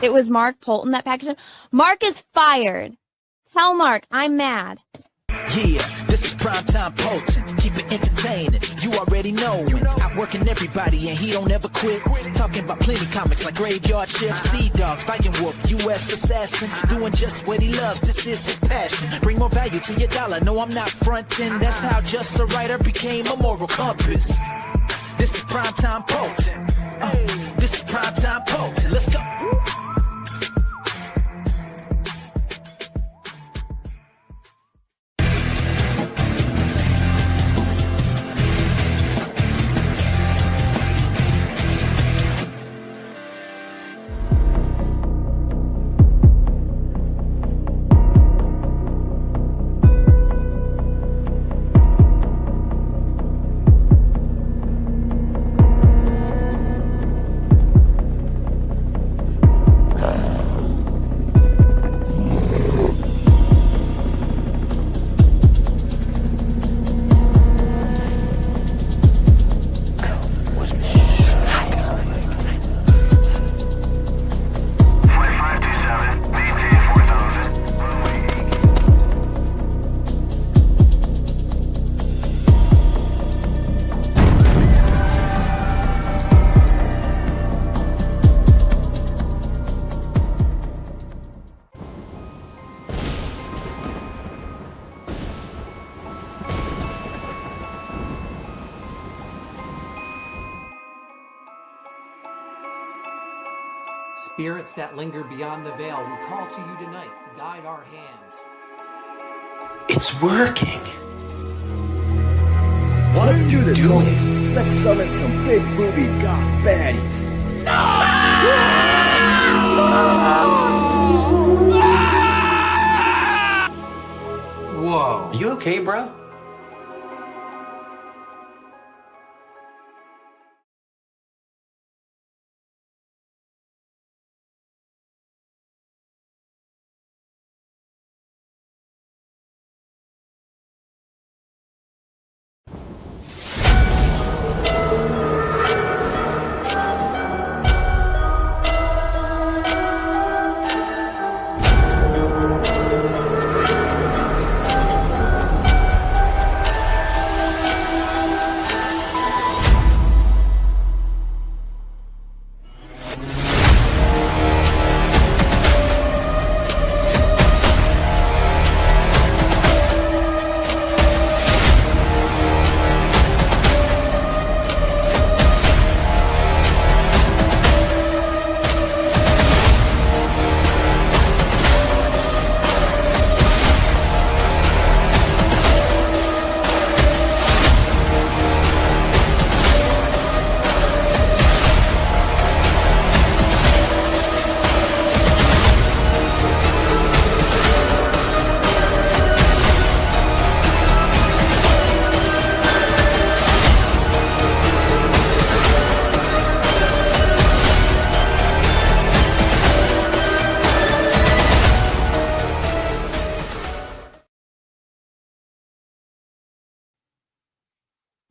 It was Mark Poulton that packaged it. Mark is fired. Tell Mark I'm mad. Yeah, this is primetime Poulton. Keep it entertaining. You already know. Outworking everybody and he don't ever quit. Talking about plenty comics like Graveyard Shift, Sea Dogs, Fighting Wolf, U.S. Assassin. Doing just what he loves. This is his passion. Bring more value to your dollar. No, I'm not fronting. That's how Just a Writer became a moral compass. This is primetime Poulton. This is primetime Poulton. Let's go. Spirits that linger beyond the veil, we call to you tonight. Guide our hands. It's working. Let's do this, boys. Let's summon some big booby goth baddies. Whoa. You okay, bro?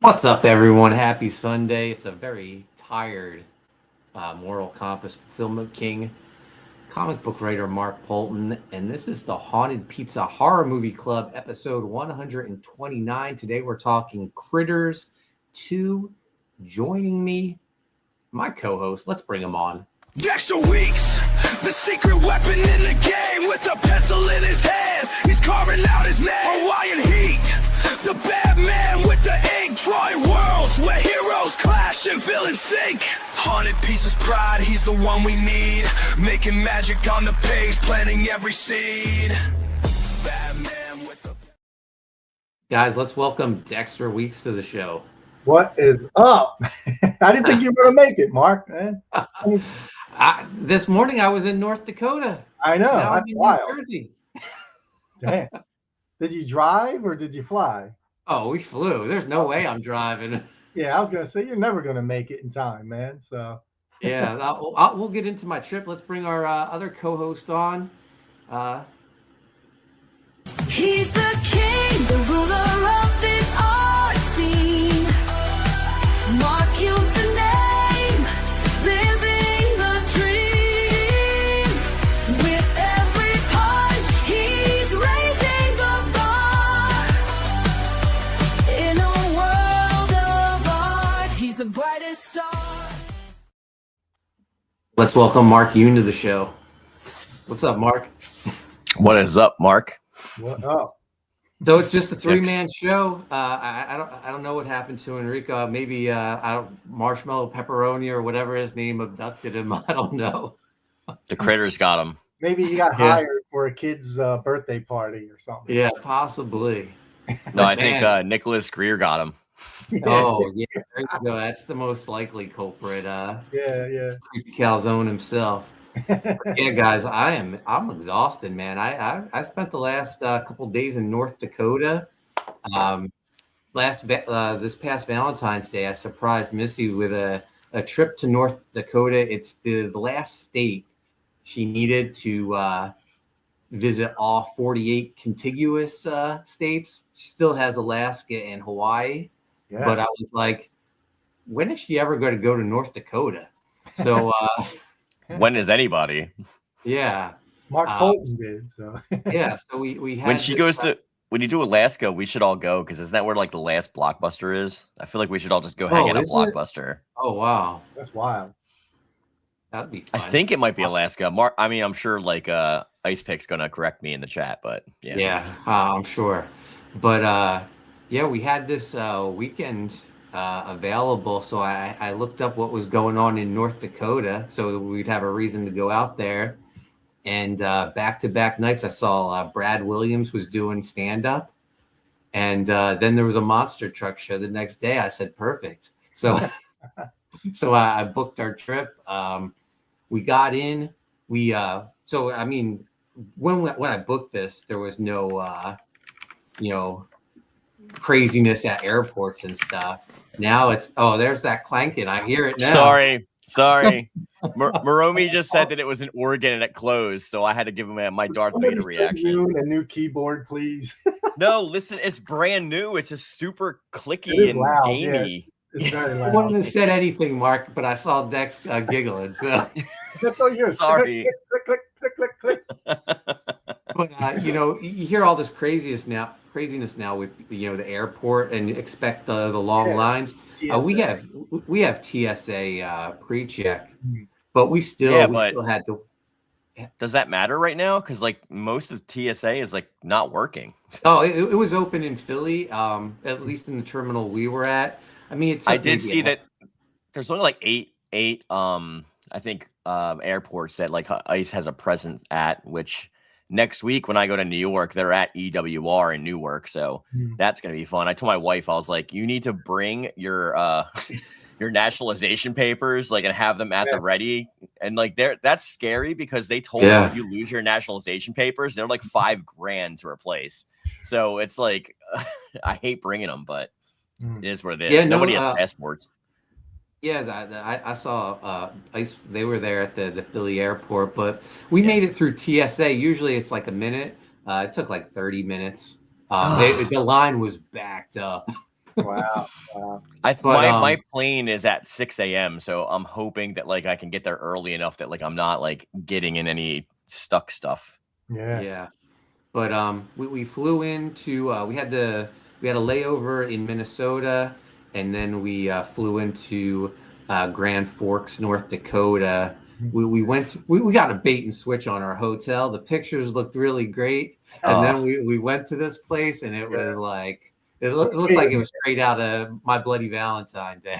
What's up, everyone? Happy Sunday. It's a very tired moral compass fulfillment king, comic book writer Mark Poulton, and this is the Haunted Pizza Horror Movie Club, episode 129. Today we're talking Critters 2. Joining me, my co-host. Let's bring him on. Dexter Weeks, the secret weapon in the game, with a pencil in his hand. He's carving out his name. Hawaiian Heat, the bad man with the ink, drawing worlds where heroes clash and villains sink. Haunted Pieces pride, he's the one we need, making magic on the page, planting every seed. Batman with the... Guys, let's welcome Dexter Weeks to the show. What is up? I didn't think you were going to make it, Mark. Man. This morning I was in North Dakota. I know. Now That's I'm in wild. New Jersey. Damn. Did you drive or did you fly? Oh, we flew. There's no way I'm driving. Yeah, I was going to say, you're never going to make it in time, man. So Yeah, we'll get into my trip. Let's bring our other co-host on. He's the king, the ruler of this art scene. Mark Hume's the name, living the dream. Let's welcome Mark Yoon to the show. What's up, Mark? What is up, Mark? What up? So it's just a three-man show. I don't know what happened to Enrico. Maybe Marshmallow Pepperoni or whatever his name abducted him. I don't know. The critters got him. Maybe he got hired for a kid's birthday party or something. Yeah, possibly. No, I think Nicholas Greer got him. Oh, yeah, there you go. That's the most likely culprit. Yeah. Creepy Calzone himself. Yeah, guys, I'm exhausted, man. I spent the last couple days in North Dakota. This past Valentine's Day, I surprised Missy with a trip to North Dakota. It's the last state she needed to visit all 48 contiguous states. She still has Alaska and Hawaii. Yeah. But I was like, when is she ever going to go to North Dakota? So when is anybody? Yeah. Mark Poulton did. So yeah, so we had when you do Alaska, we should all go, because isn't that where like the last Blockbuster is? I feel like we should all just go hang out at Blockbuster. Oh wow. That's wild. That'd be fun. I think it might be Alaska. Mark, I mean, I'm sure like Ice Pick's gonna correct me in the chat, but yeah. Yeah, I'm sure. But yeah, we had this weekend available, so I looked up what was going on in North Dakota, so we'd have a reason to go out there. And back-to-back nights, I saw Brad Williams was doing stand-up, and then there was a monster truck show the next day. I said, perfect. So so I booked our trip. We got in. So I mean, when I booked this, there was no craziness at airports and stuff. Now it's there's that clanking. I hear it now. Sorry. Moromi just said that it was in Oregon and it closed, so I had to give him my Darth Vader reaction. A new keyboard, please. No, listen, it's brand new. It's just super clicky and loud, gamey. Yeah. It's very loud. I wouldn't have said anything, Mark, but I saw Dex giggling. So sorry. Click, click, click, click. But you hear all this craziness now with the airport, and expect the long lines. We have TSA pre-check, but we still had to. Does that matter right now? Because like most of TSA is like not working. Oh, it was open in Philly, at least in the terminal we were at. I mean, I did see that there's only like eight I think airports that like ICE has a presence at, which next week when I go to New York, they're at EWR in Newark. So that's going to be fun. I told my wife, I was like, you need to bring your nationalization papers, like, and have them at the ready. And like, that's scary because they told us if you lose your nationalization papers, they're like $5,000 to replace. So it's like, I hate bringing them, but it is what it is. Yeah, nobody has passports. Yeah, I saw ICE. They were there at the Philly airport, but we made it through TSA. Usually it's like a minute. It took like 30 minutes. The line was backed up. Wow. My plane is at 6 a.m. So I'm hoping that like I can get there early enough that like I'm not like getting in any stuck stuff. Yeah. But we flew into we had a layover in Minnesota. And then we flew into Grand Forks, North Dakota. We got a bait and switch on our hotel. The pictures looked really great. And then we went to this place, and it was like, it looked like it was straight out of My Bloody Valentine Day.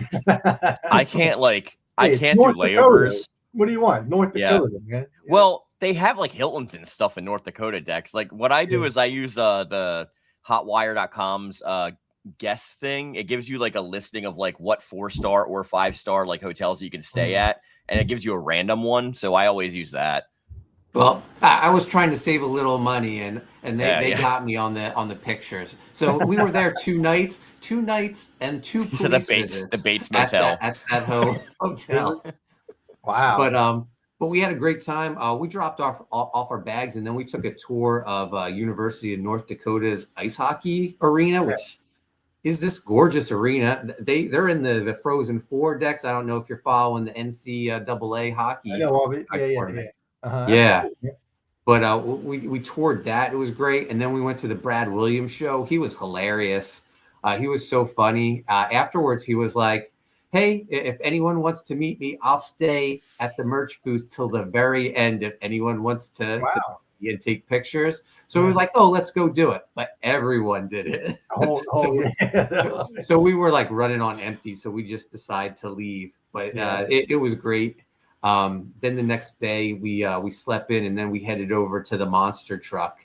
I can't do layovers. What do you want? North Dakota, man. Well, they have like Hiltons and stuff in North Dakota, Dex. Like what I do is I use the hotwire.com's guest thing. It gives you like a listing of like what 4-star or 5-star like hotels you can stay at, and it gives you a random one. So I always use that. Well, I was trying to save a little money, and they got me on the pictures. So we were there 2 nights and 2 police visits. The Bates Motel at that hotel. Wow. But we had a great time. We dropped off our bags, and then we took a tour of University of North Dakota's ice hockey arena, which is this gorgeous arena. They're in the Frozen Four decks. I don't know if you're following the NCAA hockey. I know of it. Yeah. But we toured that. It was great. And then we went to the Brad Williams show. He was hilarious. He was so funny. Afterwards, he was like, hey, if anyone wants to meet me, I'll stay at the merch booth till the very end. If anyone wants to Wow. and take pictures. So we were like, oh, let's go do it. But everyone did it. So we were like running on empty. So we just decided to leave. But it was great. Then the next day we slept in, and then we headed over to the monster truck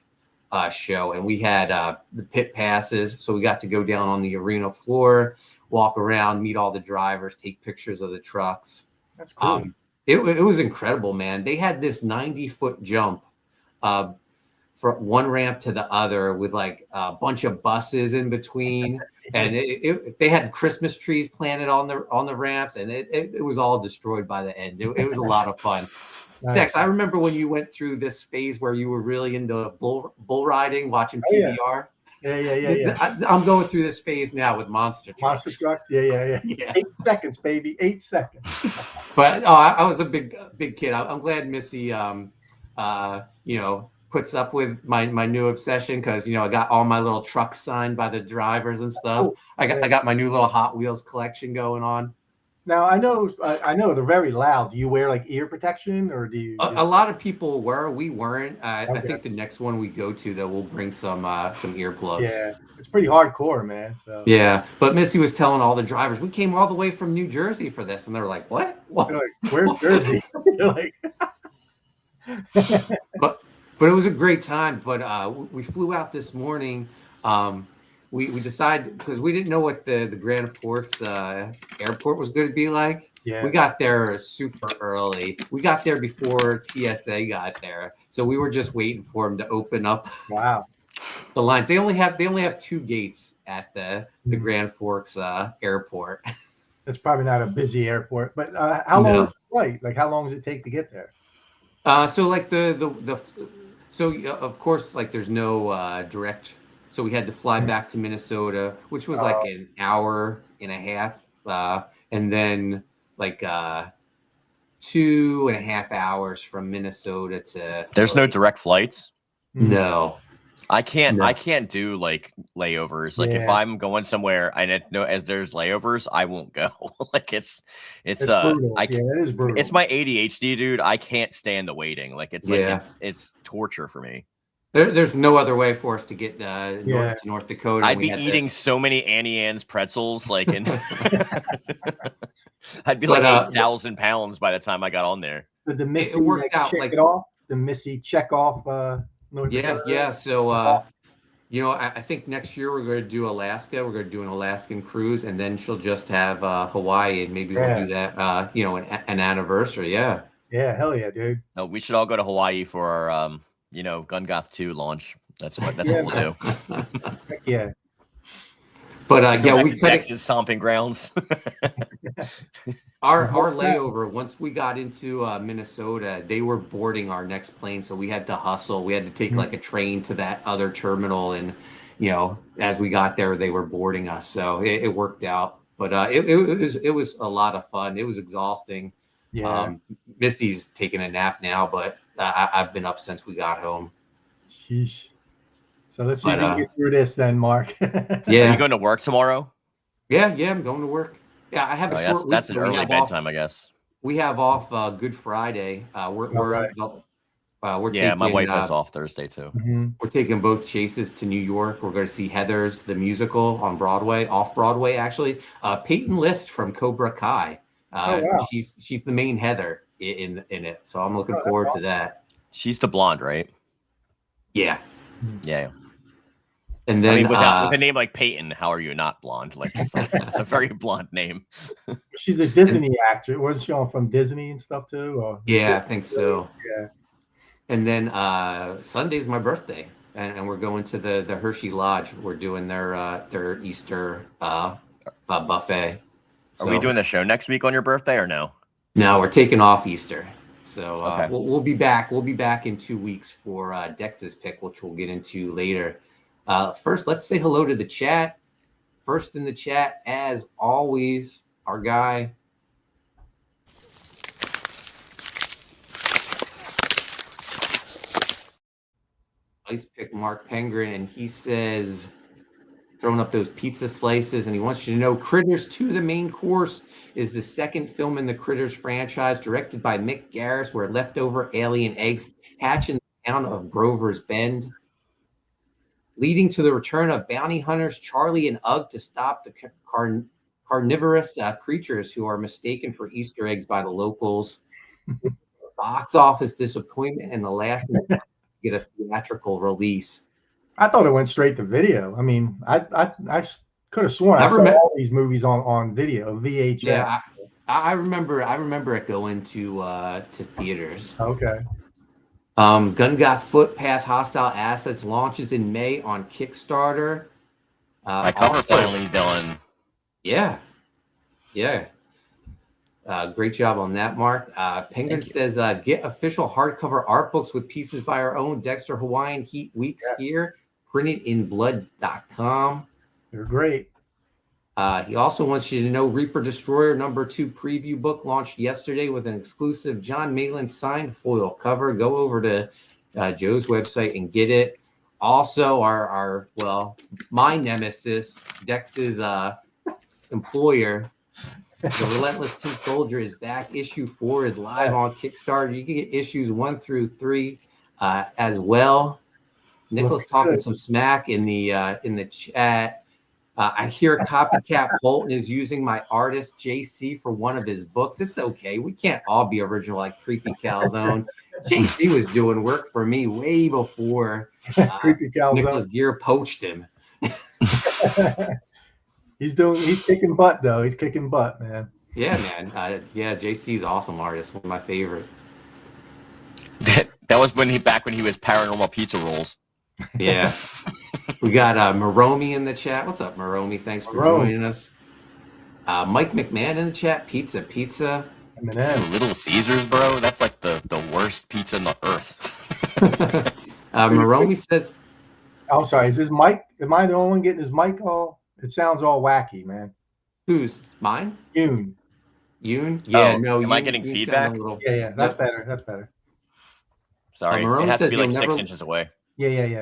show, and we had the pit passes. So we got to go down on the arena floor, walk around, meet all the drivers, take pictures of the trucks. That's cool. It was incredible, man. They had this 90-foot jump from one ramp to the other with like a bunch of buses in between, and they had Christmas trees planted on the ramps, and it was all destroyed by the end. It was a lot of fun. Nice. Dex, I remember when you went through this phase where you were really into bull riding, watching PBR. Yeah. I'm going through this phase now with monster trucks. Monster trucks. Yeah. 8 seconds, baby. 8 seconds. But I was a big kid. I'm glad Missy, puts up with my new obsession, because I got all my little trucks signed by the drivers and stuff. Oh, I got my new little Hot Wheels collection going on. Now I know they're very loud. Do you wear like ear protection, or do you? A lot of people were. We weren't. I think the next one we go to, though, we'll bring some earplugs. Yeah, it's pretty hardcore, man. So yeah, but Missy was telling all the drivers, we came all the way from New Jersey for this, and they were like, "What? They're like, where's Jersey?" You're like, But it was a great time. But we flew out this morning. We decided, because we didn't know what the Grand Forks airport was going to be like. Yeah. We got there super early. We got there before TSA got there, so we were just waiting for them to open up. Wow. The lines. They only have 2 gates at the Grand Forks airport. It's probably not a busy airport, but how long is the flight? Like, how long does it take to get there? So like so of course, like there's no direct. So we had to fly back to Minnesota, which was like an hour and a half, and then like 2.5 hours from Minnesota to. There's no direct flights. No. I can't do like layovers. Like if I'm going somewhere and as there's layovers, I won't go. Like it's brutal. It is brutal. It's my ADHD, dude. I can't stand the waiting. Like it's torture for me. There's no other way for us to get to North Dakota. I'd be eating so many Annie Ann's pretzels, like, and I'd be like 8,000 pounds by the time I got on there. Did the Missy check it off? The Missy check off? North Dakota? Yeah. So, I think next year we're going to do Alaska. We're going to do an Alaskan cruise, and then she'll just have Hawaii, and maybe we'll do that, an anniversary. Yeah. Yeah, hell yeah, dude. No, we should all go to Hawaii for our, Gungoth 2 launch. That's what we'll do. Heck yeah. But we Texas stomping grounds. Our layover, once we got into Minnesota, they were boarding our next plane, so we had to hustle. We had to take like a train to that other terminal, and as we got there, they were boarding us. So it worked out. But it was a lot of fun. It was exhausting. Yeah. Misty's taking a nap now, but I've been up since we got home. Sheesh. So let's see if we can get through this then, Mark. Yeah. Are you going to work tomorrow? Yeah, I'm going to work. Yeah, I have a short week. That's an early bedtime, I guess. We have off Good Friday. We're taking, my wife has off Thursday too. We're taking both chases to New York. We're going to see Heathers, the musical on Broadway, off Broadway actually. Peyton List from Cobra Kai. Wow. She's the main Heather in it, so I'm looking forward to that. She's the blonde, right? Yeah. Yeah. And then with a name like Peyton, how are you not blonde? Like it's a very blonde name. She's a Disney actress. Wasn't she on from Disney and stuff too? Or? Yeah, I think so. Yeah. And then Sunday's my birthday, and we're going to the Hershey Lodge. We're doing their Easter buffet. Are we doing the show next week on your birthday or no? No, we're taking off Easter. So okay. we'll be back. We'll be back in 2 weeks for Dex's pick, which we'll get into later. First, let's say hello to the chat. First in the chat, as always, our guy. Ice pick Mark Pengrin, and he says, throwing up those pizza slices, and he wants you to know Critters 2, the main course, is the second film in the Critters franchise, directed by Mick Garris, where leftover alien eggs hatch in the town of Grover's Bend, leading to the return of bounty hunters Charlie and Ugg to stop the carnivorous creatures who are mistaken for Easter eggs by the locals. Box office disappointment, and the last get a theatrical release. I thought it went straight to video. I mean, I could have sworn I saw all these movies on video, VHS. Yeah, I remember it going to theaters. Okay. Gun Got Footpath Hostile Assets launches in May on Kickstarter. My cover finally done. Yeah. Great job on that, Mark. Penguin says, get official hardcover art books with pieces by our own Dexter Hawaiian Heat Weeks here, printed in blood.com. They're great. He also wants you to know Reaper Destroyer #2 preview book launched yesterday with an exclusive John Malin signed foil cover. Go over to Joe's website and get it. Also, my nemesis, Dex's employer, The Relentless Tin Soldier, is back. Issue 4 is live on Kickstarter. You can get issues 1 through 3 as well. Nicholas talking some smack in the chat. I hear Copycat Poulton is using my artist JC for one of his books. It's okay. We can't all be original like Creepy Calzone. JC was doing work for me way before Creepy Calzone. Nicholas Gear poached him. He's kicking butt though. He's kicking butt, man. Yeah, man. JC's awesome artist. One of my favorite. That was back when he was Paranormal Pizza Rolls. Yeah. We got Maromi in the chat. What's up, Maromi? Thanks for joining us. Mike McMahon in the chat. Pizza. Little Caesars, bro. That's like the worst pizza on the earth. Maromi says, I'm sorry. Is this Mike? Am I the only one getting his mic all? It sounds all wacky, man. Who's mine? Yoon. Yeah, no. Am I getting feedback? Yeah. That's better. That's better. Sorry, it has to be like 6 inches away. Yeah.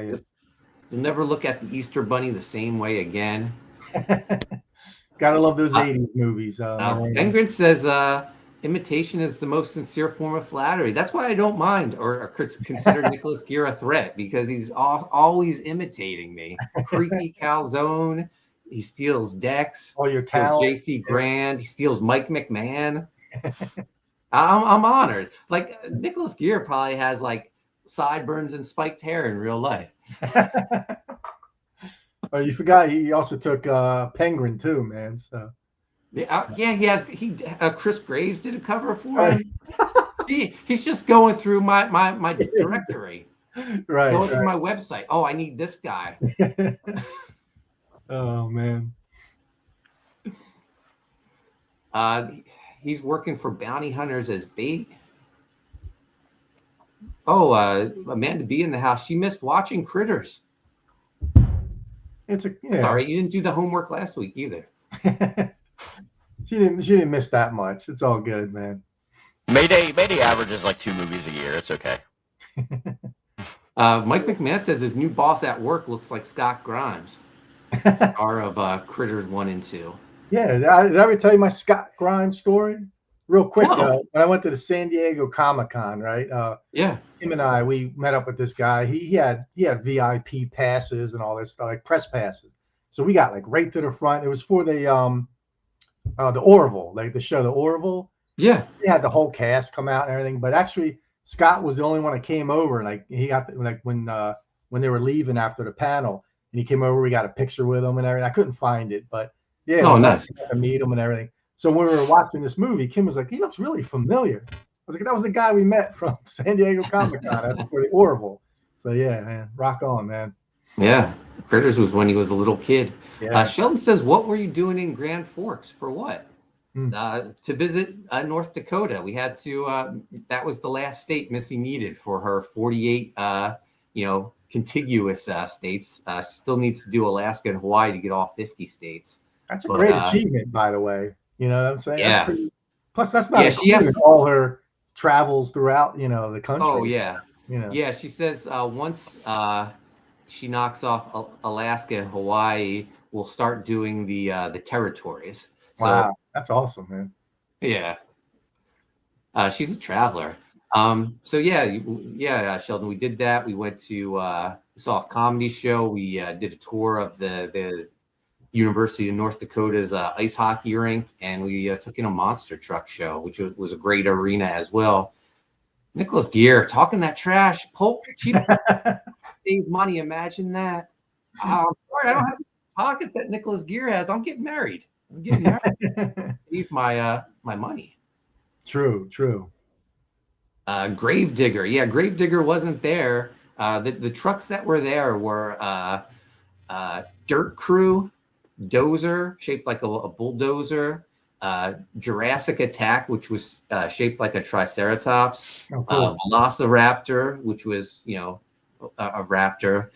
You'll never look at the Easter Bunny the same way again. Gotta love those 80s movies. Penguin says, imitation is the most sincere form of flattery. That's why I don't mind or consider Nicholas Gear a threat, because he's always imitating me. Creepy Calzone. He steals Dex. All your talent. JC Grand. He steals Mike McMahon. I'm honored. Like, Nicholas Gear probably has like sideburns and spiked hair in real life. Oh, you forgot he also took Penguin too, man. So he has. Chris Graves did a cover for him. He's just going through my directory, going through my website. Oh, I need this guy. Oh man. He's working for bounty hunters as bait. Oh, Amanda B in the house. She missed watching Critters. It's all right. You didn't do the homework last week either. She didn't miss that much. It's all good, man. Mayday averages like 2 movies a year. It's okay. Mike McMahon says his new boss at work looks like Scott Grimes, star of Critters 1 and 2. Yeah, did I ever tell you my Scott Grimes story? Real quick, when I went to the San Diego Comic-Con, right? Yeah. Him and we met up with this guy. He had VIP passes and all this stuff, like press passes. So we got like right to the front. It was for the Orville, like the show, the Orville. Yeah. He had the whole cast come out and everything, but actually Scott was the only one that came over. Like he got when they were leaving after the panel, and he came over. We got a picture with him and everything. I couldn't find it, but yeah. Oh, nice. To meet him and everything. So when we were watching this movie, Kim was like, he looks really familiar. I was like, that was the guy we met from San Diego Comic-Con for the Orville. So yeah, man, rock on, man. Yeah, Critters was when he was a little kid. Yeah. Sheldon says, what were you doing in Grand Forks? For what? To visit North Dakota. We had to, that was the last state Missy needed for her 48, contiguous states. She still needs to do Alaska and Hawaii to get all 50 states. That's a great achievement, by the way. You know what I'm saying? Yeah. Plus, that's not including all her travels throughout, the country. Oh, yeah. Yeah, she says once she knocks off Alaska and Hawaii, will start doing the territories. So, Wow, that's awesome, man. Yeah. She's a traveler. So yeah, Sheldon, we did that. We went to saw a comedy show. We did a tour of the University of North Dakota's ice hockey rink, and we took in a monster truck show, which was a great arena as well. Nicholas Gear talking that trash. Cheap save money. Imagine that. Sorry, I don't have the pockets that Nicholas Gear has. I'm getting married. Save my my money. True. Gravedigger. Yeah, Gravedigger wasn't there. The trucks that were there were Dirt Crew, Dozer, shaped like a bulldozer, Jurassic Attack, which was shaped like a Triceratops, Oh, cool. Velociraptor, which was, a raptor,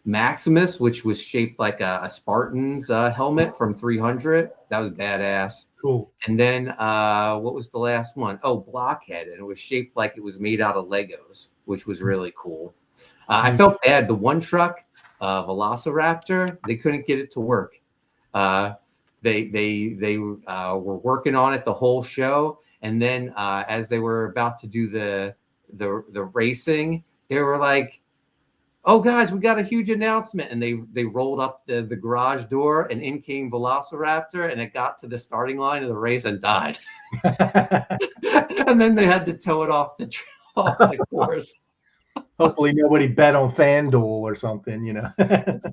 Maximus, which was shaped like a Spartan's helmet from 300. That was badass. Cool. And then what was the last one? Oh, Blockhead, and it was shaped like it was made out of Legos, which was really cool. I felt bad. The one truck, Velociraptor, they couldn't get it to work. They were working on it the whole show, and then as they were about to do the racing, they were like, "Oh, guys, we got a huge announcement!" And they rolled up the garage door, and in came Velociraptor, and it got to the starting line of the race and died. And then they had to tow it off the course. Hopefully nobody bet on FanDuel or something,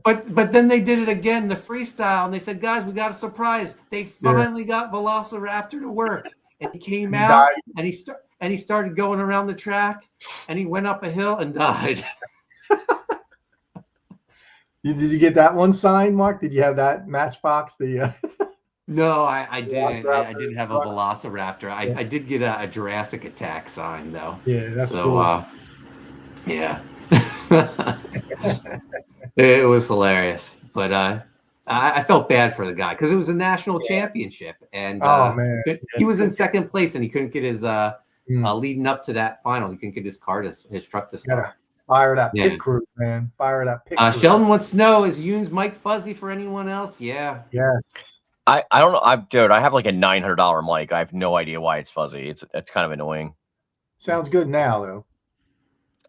But then they did it again, the freestyle, and they said, "Guys, we got a surprise." They finally got Velociraptor to work, and he came out, and he started going around the track, and he went up a hill and died. Did you get that one signed, Mark? Did you have that Matchbox? No, I didn't. I didn't have a Velociraptor. I did get a Jurassic Attack sign though. Yeah, that's so cool. Yeah. It was hilarious, but I felt bad for the guy because it was a national championship, and man, he was in second place, and he couldn't get his leading up to that final. He couldn't get his truck to start. Fire that pit crew, man. Fire that pit crew. Sheldon wants to know, is Yoon's mic fuzzy for anyone else? Yeah. Yes. I don't know. Dude, I have like a $900 mic. I have no idea why it's fuzzy. It's kind of annoying. Sounds good now, though.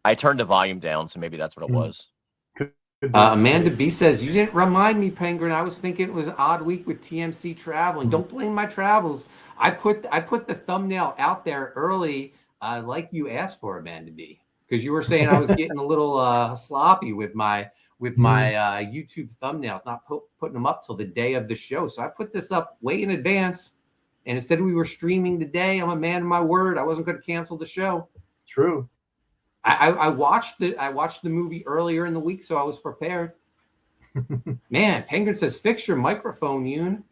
I turned the volume down, so maybe that's what it was. Amanda B says, "You didn't remind me, Penguin. I was thinking it was an odd week with TMC traveling. Don't blame my travels. I put the thumbnail out there early, like you asked for, Amanda B, because you were saying I was getting a little sloppy with my YouTube thumbnails, not putting them up till the day of the show. So I put this up way in advance, and it said we were streaming today. I'm a man of my word. I wasn't going to cancel the show. True. I watched the movie earlier in the week, so I was prepared. Man, Penguin says, "Fix your microphone, Yoon."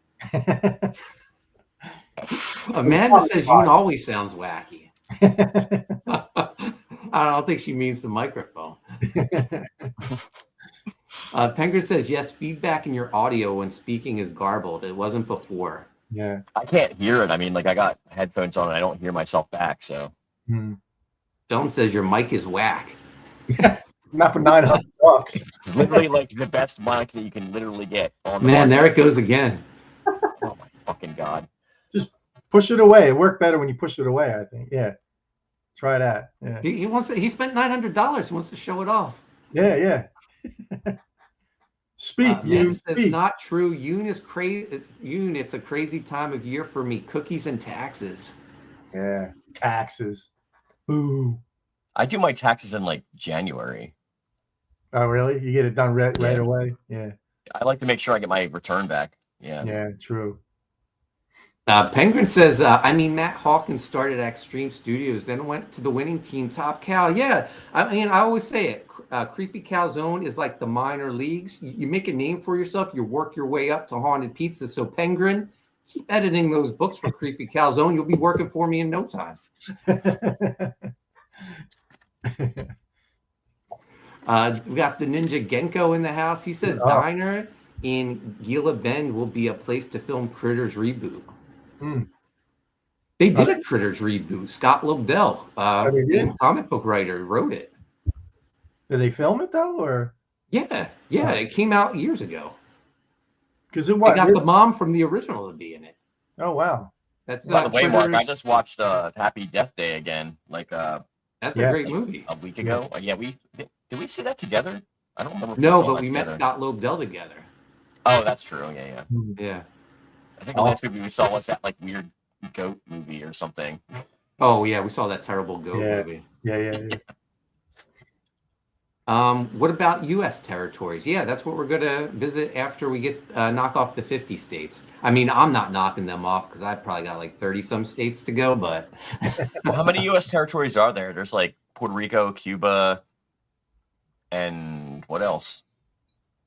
Amanda says Yoon always sounds wacky. I don't think she means the microphone. Penguin says, "Yes, feedback in your audio when speaking is garbled. It wasn't before." Yeah. I can't hear it. I mean, like I got headphones on and I don't hear myself back, so. Sheldon says your mic is whack. Not for $900. It's literally like the best mic that you can literally get on the Man, market. there it goes again. Oh my fucking God. Just push it away. It worked better when you push it away, I think. Yeah. Try that. Yeah. He spent $900. He wants to show it off. Yeah. Speak, Yoon. That's not true. Yoon is crazy. Yoon, it's a crazy time of year for me. Cookies and taxes. Yeah. Taxes. Ooh. I do my taxes in like January. Oh, really? You get it done right away? Yeah. I like to make sure I get my return back. Yeah. Yeah, true. Penguin says, Matt Hawkins started at Extreme Studios, then went to the winning team, Top Cow. Yeah, I mean, I always say it. Creepy Calzone is like the minor leagues. You make a name for yourself, you work your way up to Haunted Pizza. So, Penguin, keep editing those books for Creepy Calzone. You'll be working for me in no time. We got the Ninja Genko in the house. He says, Diner in Gila Bend will be a place to film Critters reboot. They did a Critters reboot. Scott Lobdell, comic book writer, wrote it. Did they film it though, or? Yeah, it came out years ago. Because it I was. got the mom from the original to be in it. Oh wow. That's By the way, Mark, I Critters. just watched Happy Death Day again, like That's Yeah. a great movie. a week ago. Yeah, did we see that together? I don't remember. If No, saw but that we met together. Scott Lobdell together. Oh, that's true. Yeah. Yeah. I think the last movie we saw was that like weird goat movie or something. Oh yeah, we saw that terrible goat movie. Yeah. What about U.S. territories? Yeah, that's what we're gonna visit after we get knock off the 50 states. I mean, I'm not knocking them off because I've probably got like 30 some states to go. But Well, how many U.S. territories are there? There's like Puerto Rico, Cuba, and what else?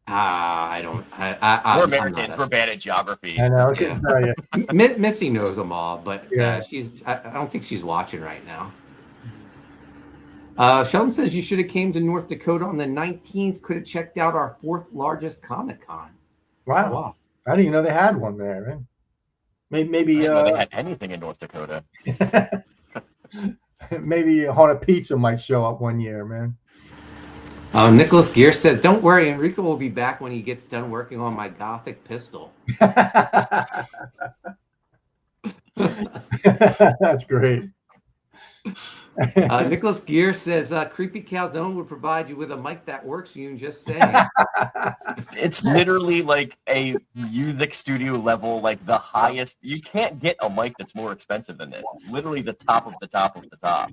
I don't. We're I'm Americans. not We're bad at geography. I know. I couldn't tell you. Missy knows them all, but Yeah. I don't think she's watching right now. Sheldon says you should have came to North Dakota on the 19th. Could have checked out our 4th largest Comic-Con. Wow. I didn't even know they had one there, man. Maybe I didn't know they had anything in North Dakota. maybe Haunted Pizza might show up one year, man. Nicholas Gear says, "Don't worry, Enrico will be back when he gets done working on my Gothic pistol." That's great. Nicholas Gear says, "Creepy Calzone would provide you with a mic that works. You can just say." It's literally like a music studio level, like the highest. You can't get a mic that's more expensive than this. It's literally the top of the top of the top.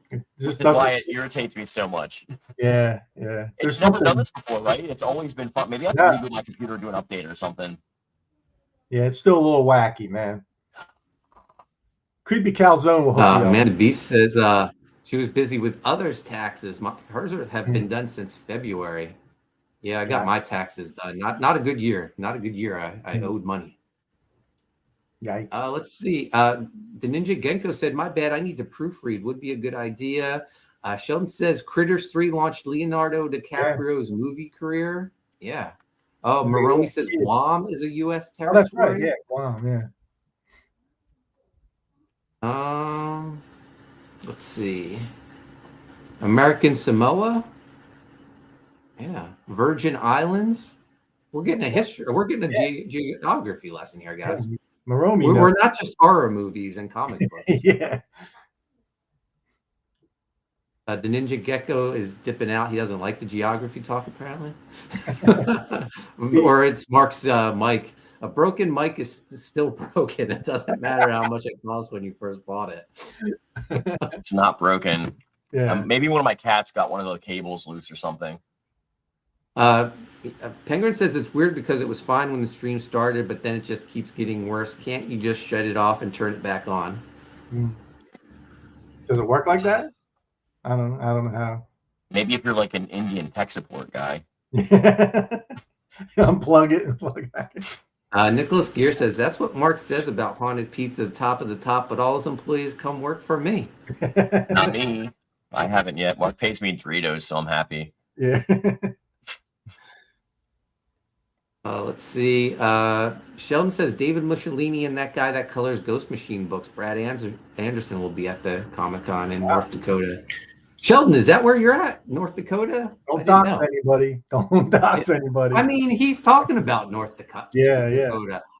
Which is why it irritates me so much. Yeah. It's never done this before, right? It's always been fun. Maybe I have to reboot my computer and do an update or something. Yeah, it's still a little wacky, man. Creepy Calzone will hook you up. Amanda Beast says she was busy with others' taxes. Hers have been done since February. Yeah, I got my taxes done. Not a good year. Not a good year. I owed money. Yikes. Let's see. The Ninja Genko said, "My bad. I need to proofread. Would be a good idea." Sheldon says, "Critters 3 launched Leonardo DiCaprio's movie career." Yeah. Oh, Maromi says Guam is a U.S. Oh, territory. that's right. Yeah, Guam. Yeah. Let's see. American Samoa. Yeah. Virgin Islands. We're getting a history. We're getting a geography lesson here, guys. Maromi. We're not just horror movies and comic books. Yeah. The Ninja Gecko is dipping out. He doesn't like the geography talk, apparently. Or it's Mark's mic. A broken mic is still broken. It doesn't matter how much it costs when you first bought it. It's not broken. Yeah. Maybe one of my cats got one of the cables loose or something. Penguin says it's weird because it was fine when the stream started, but then it just keeps getting worse. Can't you just shut it off and turn it back on? Does it work like that? I don't know how. Maybe if you're like an Indian tech support guy. Unplug it and plug it back in. Nicholas Gear says that's what Mark says about Haunted Pizza, the top of the top, but all his employees come work for me. Not me. I haven't yet. Mark pays me in Doritos, so I'm happy. Yeah. Let's see. Sheldon says David Mussolini and that guy that colors Ghost Machine books, Brad Anderson, will be at the Comic-Con in North Dakota. Sheldon, is that where you're at? North Dakota? Don't dox anybody. Don't dox anybody. I mean, he's talking about North Dakota. Yeah.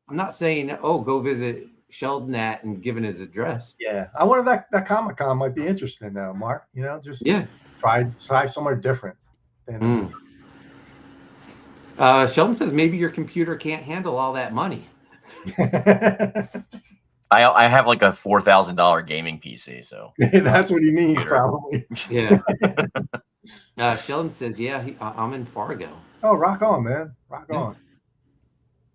I'm not saying, go visit Sheldon and giving his address. Yeah. I wonder if that Comic-Con might be interesting though, Mark. Just try somewhere different. Sheldon says maybe your computer can't handle all that money. I have like a $4,000 gaming PC, so that's what he means, probably. Yeah. Sheldon says, I'm in Fargo. Oh, rock on, man. Rock on.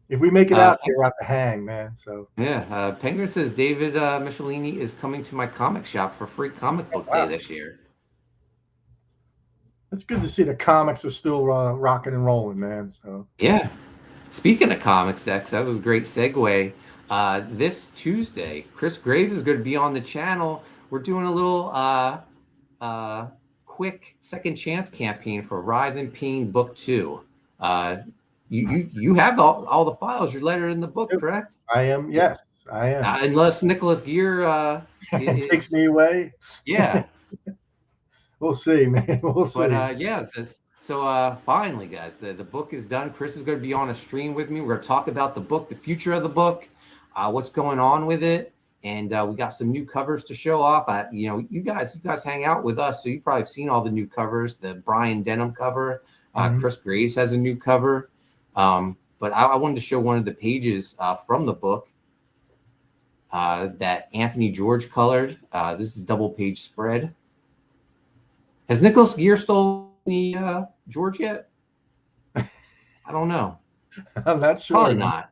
If we make it out here, we're at the hang, man. So Penguin says David Michelini is coming to my comic shop for free comic book day this year. It's good to see the comics are still rocking and rolling, man. So yeah. Speaking of comics, Dex, that was a great segue. This Tuesday, Chris Graves is going to be on the channel. We're doing a little quick second chance campaign for Writhe in Pain Book 2. You have all the files. You're lettered in the book, correct? I am. Yes, I am. Unless Nicholas Gear takes me away. Yeah. We'll see, man. We'll see. But So finally, guys, the book is done. Chris is going to be on a stream with me. We're going to talk about the book, the future of the book, what's going on with it, and we got some new covers to show off. You guys hang out with us, so you've probably seen all the new covers. The Brian Denham cover, Chris Graves has a new cover, but I wanted to show one of the pages from the book that Anthony George colored. This is a double-page spread. Has Nicholas Gear stolen the George yet? I don't know. I'm not sure. Probably not.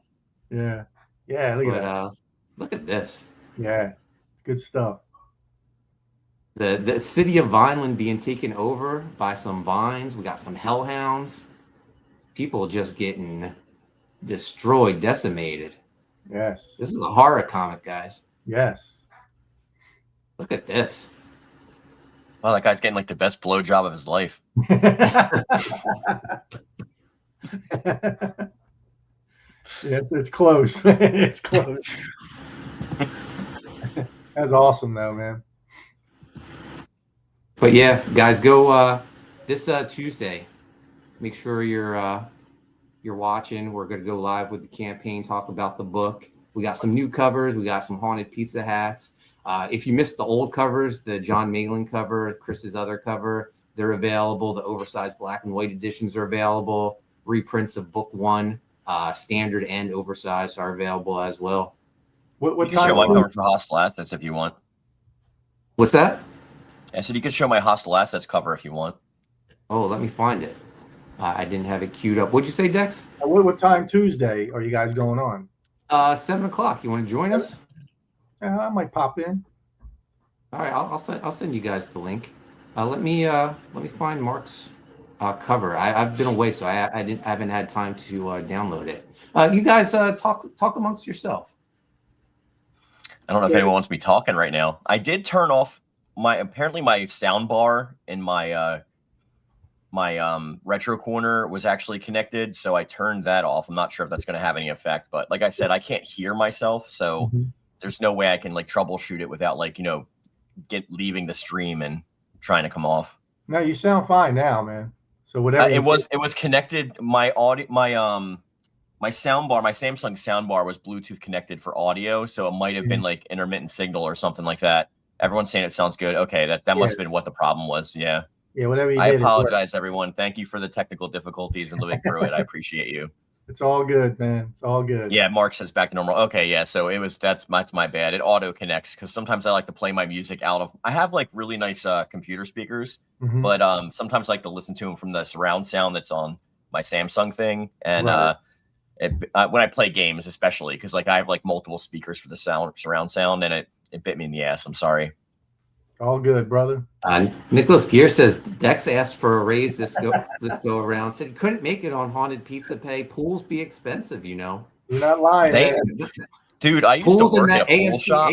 Yeah. Yeah, look at that. Look at this. Yeah, good stuff. The city of Vineland being taken over by some vines. We got some hellhounds. People just getting destroyed, decimated. Yes. This is a horror comic, guys. Yes. Look at this. Well, that guy's getting like the best blowjob of his life. Yeah, it's close. It's close. That's awesome, though, man. But yeah, guys, go this Tuesday. Make sure you're watching. We're gonna go live with the campaign, talk about the book. We got some new covers. We got some haunted pizza hats. If you missed the old covers, the John Malin cover, Chris's other cover, they're available. The oversized black and white editions are available. Reprints of book 1, standard and oversized, are available as well. What you can show my cover for Hostile Assets if you want. What's that? I said you can show my Hostile Assets cover if you want. Oh, let me find it. I didn't have it queued up. What'd you say, Dex? What time Tuesday are you guys going on? 7 o'clock. You want to join us? I might pop in. All right, I'll send you guys the link. Let me find Mark's cover. I've been away, so I haven't had time to download it. You guys talk amongst yourself. I don't know if anyone wants me talking right now. I did turn off apparently my sound bar in my retro corner was actually connected, so I turned that off. I'm not sure if that's going to have any effect, but like I said, I can't hear myself, so there's no way I can like troubleshoot it without like leaving the stream and trying to come off. No, you sound fine now, man. So whatever. It was connected. My audio, my sound bar, my Samsung sound bar was Bluetooth connected for audio, so it might have been like intermittent signal or something like that. Everyone's saying it sounds good. Okay, that must have been what the problem was. Yeah. Yeah, whatever you I did. apologize, everyone. Thank you for the technical difficulties and living through it. I appreciate you. It's all good, man. It's all good. Yeah, Mark says back to normal. Okay, yeah. So that's my bad. It auto connects because sometimes I like to play my music out of. I have like really nice computer speakers, but sometimes I like to listen to them from the surround sound that's on my Samsung thing. And when I play games, especially because like I have like multiple speakers for the surround sound, and it bit me in the ass. I'm sorry. All good, brother. Nicholas Gear says Dex asked for a raise this go around. Said he couldn't make it on Haunted Pizza Pay. Pools be expensive, you know. You're not lying, man. Dude, I used to work at a pool shop.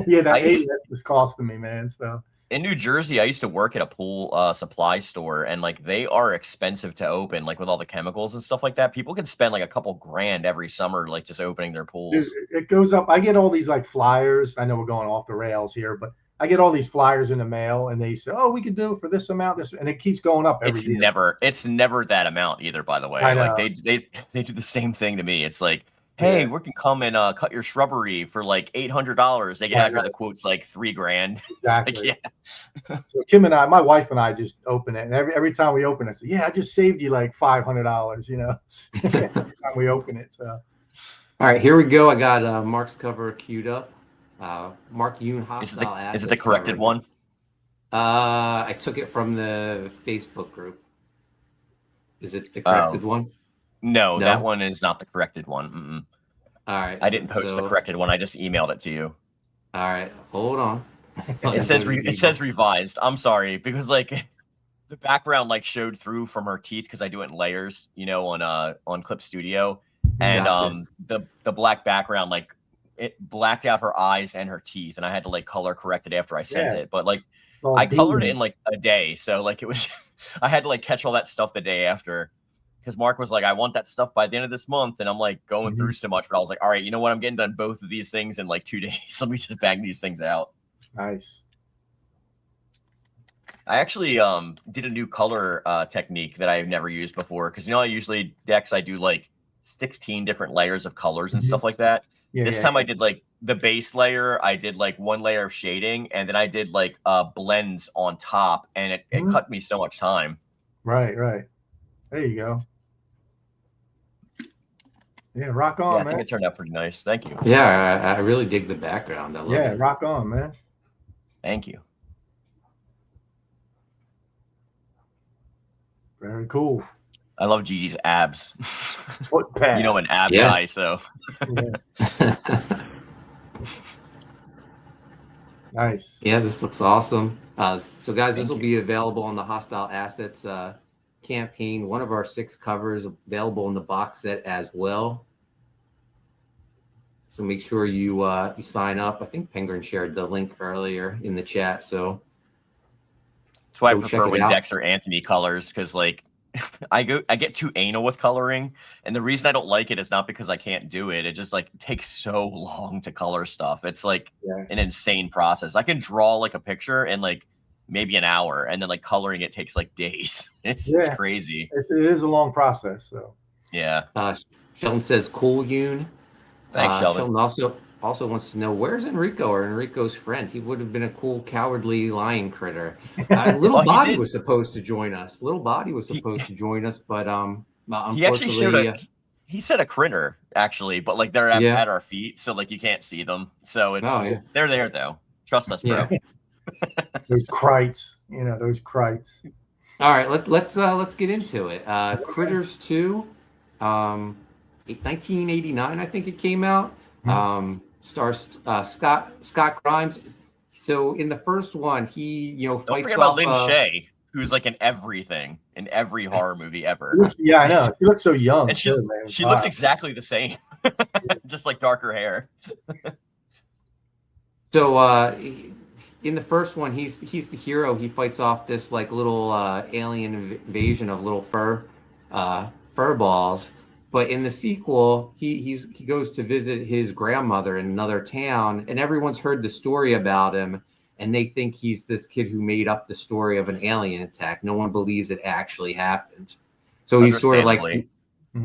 Yeah, that A-list is costing me, man. So in New Jersey, I used to work at a pool supply store, and like they are expensive to open, like with all the chemicals and stuff like that. People can spend like a couple grand every summer, like just opening their pools. Dude, it goes up. I get all these like flyers. I know we're going off the rails here, but I get all these flyers in the mail, and they say, "Oh, we can do it for this amount." And it keeps going up every year. It's never that amount either. By the way, like they do the same thing to me. It's like, hey, we can come and cut your shrubbery for like $800. They get after the quote's like $3,000. Exactly. Like, yeah. So Kim and I, my wife and I, just open it, and every time we open it, I say, "Yeah, I just saved you like $500." You know, every time we open it. So, all right, here we go. I got Mark's cover queued up. Mark Yoon Hostile Assets. Is it the corrected one? I took it from the Facebook group. Is it the corrected one? No, that one is not the corrected one. All right. I didn't post the corrected one. I just emailed it to you. All right. Hold on. It says revised. I'm sorry, because like the background like showed through from her teeth because I do it in layers, you know, on Clip Studio. And the black background like it blacked out her eyes and her teeth, and I had to like color correct it after I sent it. But like I colored it in like a day, so like it was I had to like catch all that stuff the day after, because Mark was like, I want that stuff by the end of this month, and I'm like going through so much, but I was like, all right, you know what, I'm getting done both of these things in like 2 days. Let me just bang these things out. Nice. I actually did a new color technique that I've never used before, because I usually decks I do like 16 different layers of colors and stuff like that. This time I did like the base layer, I did like one layer of shading, and then I did like blends on top, and it cut me so much time. Right. There you go. Yeah, rock on, Yeah, I man. think it turned out pretty nice. Thank you. Yeah, I really dig the background. I love it. Rock on, man. Thank you. Very cool. I love Gigi's abs. Foot pad. An ab guy, so. Nice. Yeah, this looks awesome. So guys, this will be available on the Hostile Assets campaign. One of our 6 covers available in the box set as well. So make sure you sign up. I think Penguin shared the link earlier in the chat. So that's why I prefer when decks are Anthony colors, because like I get too anal with coloring, and the reason I don't like it is not because I can't do it. It just like takes so long to color stuff. It's like an insane process. I can draw like a picture in like maybe an hour, and then like coloring it takes like days. It's crazy. It is a long process. So yeah. Sheldon says cool, Yoon. Thanks, Sheldon. Sheldon also wants to know, where's Enrico, or Enrico's friend? He would have been a cool cowardly lion critter. Little Body was supposed to join us. But he actually showed he said a critter actually, but like they're at our feet, so like you can't see them. So it's they're there though. Trust us, bro. Those krites, those krites. All right, let's get into it. Critters 2, 1989, I think it came out. Stars Scott Grimes. So in the first one, he fights Don't forget about Lin Shaye, who's like in everything, in every horror movie ever. Yeah, I know. She looks so young. And she looks exactly the same, just like darker hair. So in the first one, he's the hero. He fights off this like little alien invasion of little furballs. But in the sequel, he goes to visit his grandmother in another town, and everyone's heard the story about him, and they think he's this kid who made up the story of an alien attack. No one believes it actually happened. So he's sort of like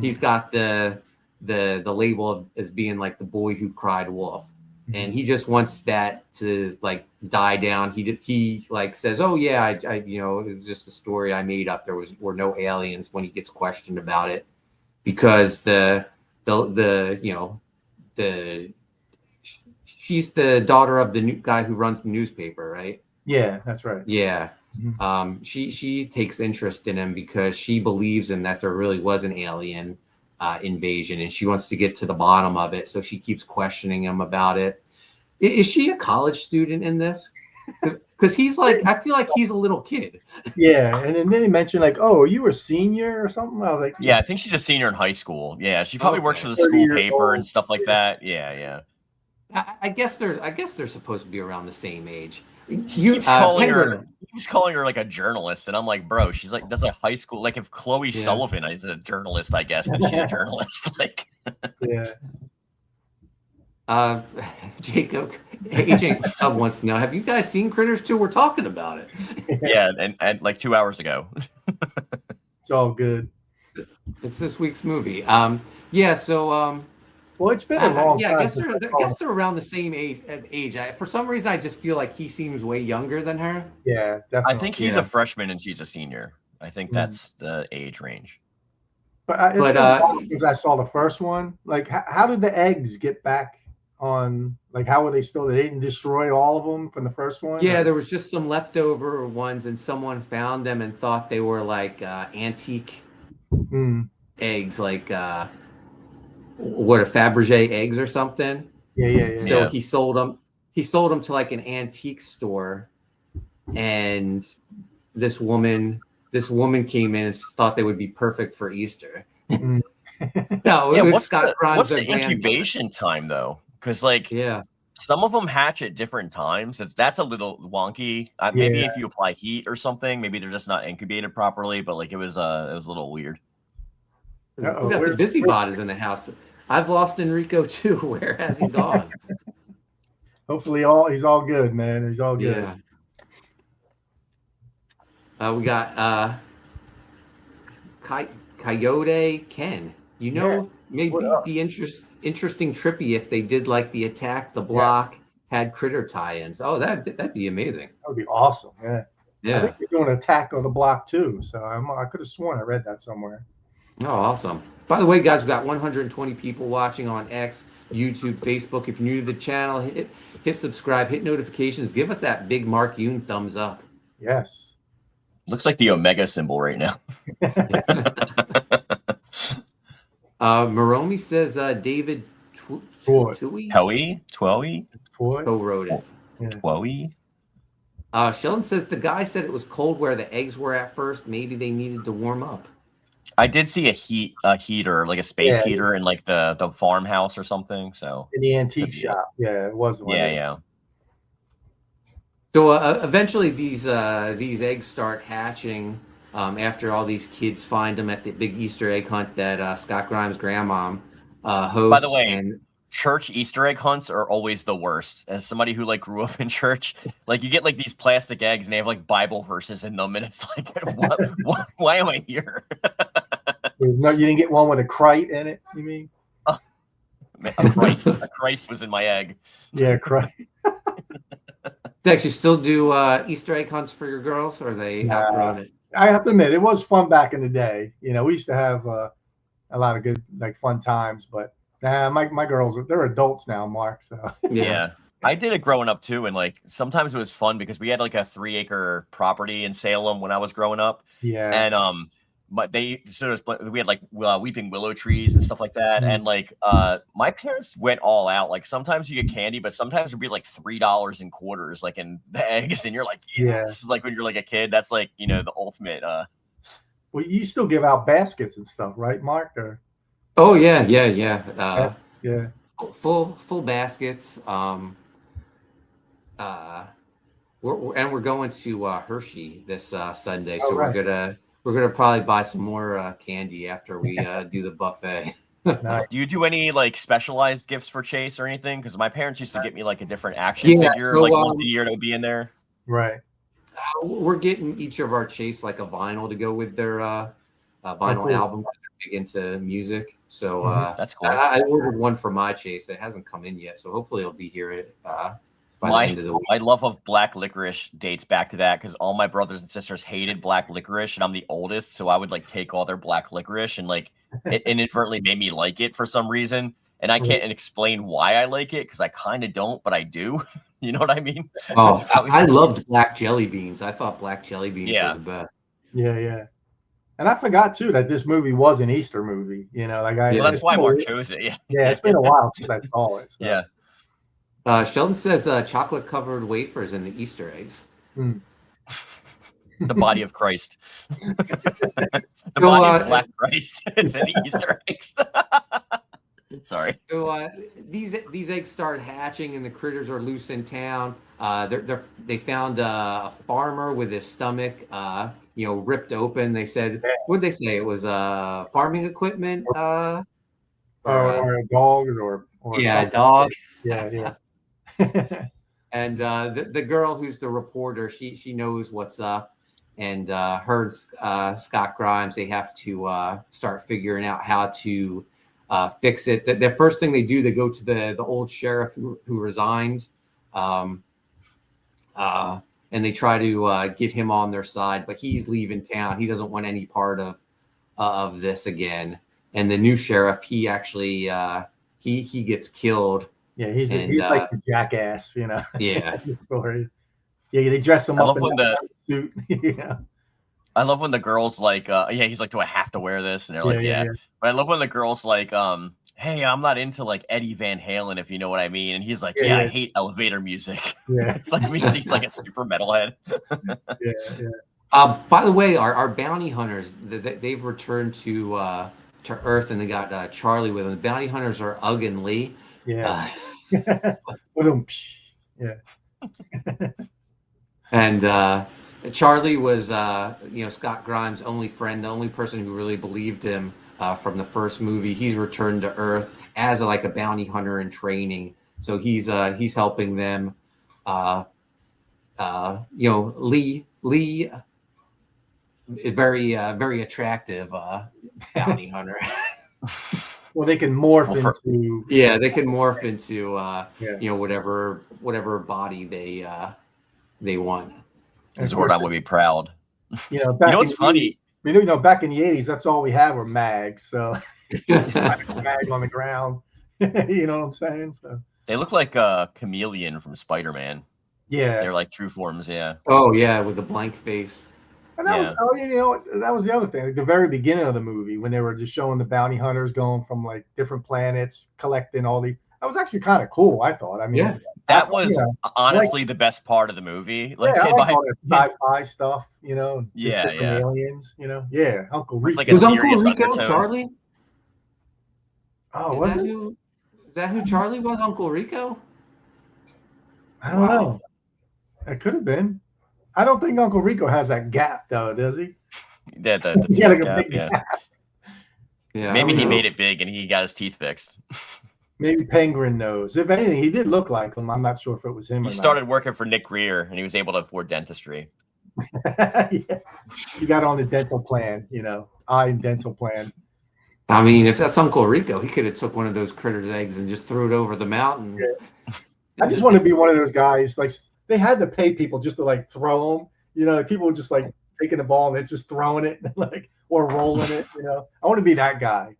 he's got the label of as being like the boy who cried wolf, and he just wants that to like die down. He like says, "Oh yeah, I it was just a story I made up. There were no aliens." When he gets questioned about it. Because she's the daughter of the new guy who runs the newspaper, right? Yeah, that's right. Yeah. She takes interest in him because she believes in that there really was an alien invasion, and she wants to get to the bottom of it. So she keeps questioning him about it. Is she a college student in this? Because he's like, I feel like he's a little kid. Yeah, and then they mentioned like, "Oh, are you a senior or something?" I was like, "Yeah, I think she's a senior in high school." Yeah, she probably works for the school paper and stuff like that. Yeah. I guess they're supposed to be around the same age. He keeps calling her like a journalist, and I'm like, bro, she's like that's a high school. Like if Chloe Sullivan is a journalist, I guess, then she's a journalist. Like, yeah. Jacob wants to know, have you guys seen Critters 2? We're talking about it. Yeah, and like 2 hours ago. It's all good. It's this week's movie. Well, it's been a long time. I guess they're around the same age. For some reason, I just feel like he seems way younger than her. Yeah, definitely. I think he's a freshman and she's a senior. I think that's the age range. But because I saw the first one, like how did the eggs get back on? Like how were they still? They didn't destroy all of them from the first one. Yeah, there was just some leftover ones, and someone found them and thought they were like antique eggs, like what, a Fabergé eggs or something. Yeah. So he sold them. He sold them to like an antique store, and this woman came in and thought they would be perfect for Easter. No, what's the incubation time though? Because some of them hatch at different times. That's a little wonky. Maybe if you apply heat or something, maybe they're just not incubated properly. But like it was a little weird. We got the busybot is in the house. I've lost Enrico too. Where has he gone? Hopefully, he's all good, man. He's all good. We got Coyote Ken. You know, maybe be interesting trippy if they did like the attack, the block, had critter tie-ins. Oh, that'd be amazing. That would be awesome. Yeah. Yeah. I think they're doing an attack on the block too. So I could have sworn I read that somewhere. Oh, awesome. By the way, guys, we've got 120 people watching on X, YouTube, Facebook. If you're new to the channel, hit subscribe, hit notifications, give us that big Mark Yoon thumbs up. Yes. Looks like the Omega symbol right now. Maromi says David Tui co-wrote it. Twoey. Sheldon says the guy said it was cold where the eggs were at first. Maybe they needed to warm up. I did see a heater, like a space heater in like the farmhouse or something. So in the antique shop. Yeah, it was one. Yeah. So eventually these eggs start hatching after all these kids find them at the big Easter egg hunt that Scott Grimes' grandmom hosts. By the way, church Easter egg hunts are always the worst. As somebody who like grew up in church, like you get like these plastic eggs and they have like Bible verses in them, and it's like, why am I here? You didn't get one with a Christ in it, you mean? A Christ was in my egg. Yeah, Christ. Do you actually still do Easter egg hunts for your girls, or are they outgrown it? I have to admit, it was fun back in the day. You know, we used to have a lot of good, like, fun times, but my girls, they're adults now, Mark. So yeah. I did it growing up too, and like sometimes it was fun because we had like a 3-acre property in Salem when I was growing up. Yeah, and but we had like weeping willow trees and stuff like that, and like my parents went all out. Like sometimes you get candy, but sometimes it'd be like $3 in quarters, like in the eggs, and you're like, yes, like when you're like a kid, that's like, you know, the ultimate. Well, you still give out baskets and stuff, right, Mark? Or oh yeah. Full baskets. We're going to Hershey this Sunday, so we're gonna probably buy some more candy after we do the buffet. Do you do any like specialized gifts for Chase or anything? Because my parents used to get me like a different action figure, so, like once a year to be in there. Right. We're getting each of our Chase like a vinyl to go with their vinyl album. Big into music, so that's cool. I ordered one for my Chase. It hasn't come in yet, so hopefully it'll be here by the end of the week. My love of black licorice dates back to that because all my brothers and sisters hated black licorice, and I'm the oldest, so I would like take all their black licorice, and like it inadvertently made me like it for some reason, and I can't explain why I like it because I kind of don't, but I do. You know what I mean? Oh, I loved black jelly beans. I thought black jelly beans were the best. Yeah. And I forgot too that this movie was an Easter movie. You know, like that's why Mark chose it. Yeah, it's been a while since I saw it. So. Yeah. Sheldon says chocolate covered wafers in the Easter eggs. The body of Christ. The body of Black Christ. It's in the Easter eggs. Sorry. So these eggs start hatching and the critters are loose in town. They found a farmer with his stomach ripped open. They said, what'd they say? It was farming equipment or dogs or a dog. Yeah. And the girl who's the reporter, she knows what's up, and her and Scott Grimes, they have to start figuring out how to fix it. The first thing they do, they go to the old sheriff who resigns, and they try to get him on their side, but he's leaving town. He doesn't want any part of this again. And the new sheriff, he actually he gets killed. Yeah, he's like the jackass, you know. Yeah. Yeah, they dress him up in the suit. Yeah. I love when the girls like, he's like, do I have to wear this? And they're like, yeah. But I love when the girls like, hey, I'm not into like Eddie Van Halen, if you know what I mean. And he's like, I hate elevator music. Yeah. It's like he's like a super metalhead. Yeah. By the way, our bounty hunters, they've returned to Earth, and they got Charlie with them. The bounty hunters are Ugg and Lee. Yeah. Yeah. And Charlie was, Scott Grimes' only friend, the only person who really believed him from the first movie. He's returned to Earth as a bounty hunter in training. So he's helping them. Lee very attractive bounty hunter. Well, they can morph Well, into. Yeah, they can morph into Yeah. whatever body they want. And of Zordon course, would be proud. back what's in funny? back in the 80s, that's all we had were mags. So mag on the ground. You know what I'm saying? So They look like a chameleon from Spider-Man. yeah. They're like true forms, yeah. Oh yeah, with the blank face. And that Yeah. was, that was the other thing. Like the very beginning of the movie, when they were just showing the bounty hunters going from like different planets, collecting all the. That was actually kind of cool. I thought. I mean, Yeah. That was honestly the best part of the movie. Like, I in like my all that sci-fi stuff. Just Yeah, different yeah. aliens. Yeah, Uncle Rico. like a Was Uncle serious Rico undertone. Charlie? Oh, Is was that it? Is that who Charlie was? Uncle Rico? I don't know. It could have been. I don't think Uncle Rico has that gap though, does he? The Yeah, like tooth a gap, big yeah. gap. Yeah. Maybe he I don't made know. it big and he got his teeth fixed. Maybe Penguin knows. If anything, he did look like him. I'm not sure if it was him He or started working for Nick Greer and he was able to afford dentistry. not. Yeah. He got on the dental plan, eye and dental plan. I mean, if that's Uncle Rico, he could have took one of those critters' eggs and just threw it over the mountain. Yeah. I just want to be one of those guys. Like they had to pay people just to like throw them. People just like taking the ball and it's just throwing it, like or rolling it. I want to be that guy,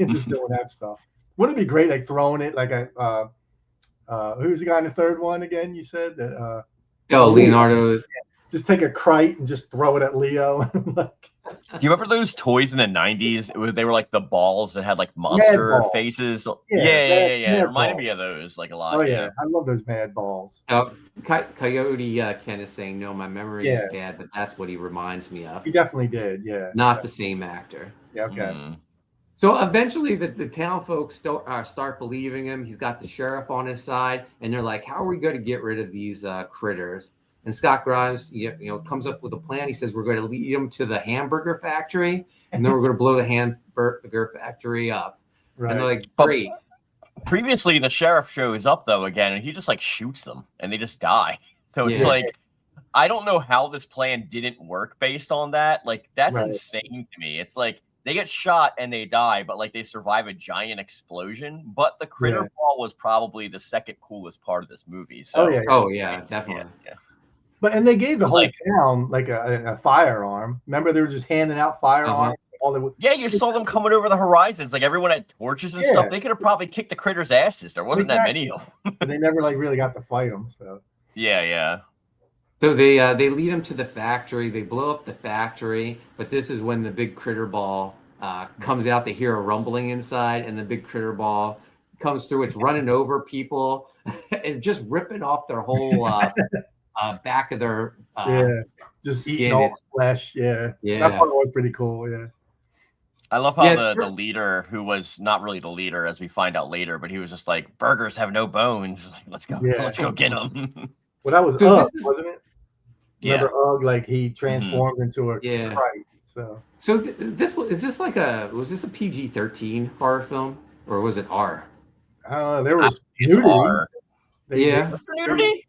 just doing that stuff. Wouldn't it be great, like throwing it like a who's the guy in the third one again? You said that. Leonardo. Just take a kite and just throw it at Leo. Do you remember those toys in the 90s? They were like the balls that had like monster Ball. faces. Yeah, It Mad reminded Ball. me of those like a lot. Oh yeah, I love those mad balls. Coyote Ken is saying, no, my memory is bad, but that's what he reminds me of. He definitely did. Yeah. Not the same actor. Yeah. Okay. Mm. So eventually the town folks start believing him. He's got the sheriff on his side, and they're like, how are we going to get rid of these critters? And Scott Grimes, comes up with a plan. He says, we're going to lead them to the hamburger factory, and then we're going to blow the hamburger factory up. Right. And they're like, great. Previously, the sheriff shows up though again, and he just like shoots them, and they just die. So it's Yeah. like, I don't know how this plan didn't work based on that. Like that's Right. insane to me. It's like they get shot and they die, but like they survive a giant explosion. But the critter ball was probably the second coolest part of this movie. So Oh yeah, definitely. yeah. And they gave the whole like- town like a firearm. Remember, they were just handing out firearms. Yeah, you saw them coming over the horizons. Like everyone had torches and stuff. They could have probably kicked the critters' asses. There wasn't that many of them. But they never like really got to fight them. So Yeah. So they lead him to the factory. They blow up the factory, but this is when the big critter ball comes out. They hear a rumbling inside, and the big critter ball comes through. It's running over people and just ripping off their whole back of their just skin. eating all the flesh. Yeah, that part was pretty cool. Yeah. I love how the leader, who was not really the leader, as we find out later, but he was just like, burgers have no bones. Like, let's go get them. Well, that was So Ugg, wasn't it? Remember Ugg? Like he transformed into a kite. So was this a PG-13 horror film, or was it R? There was nudity. R. Was there nudity?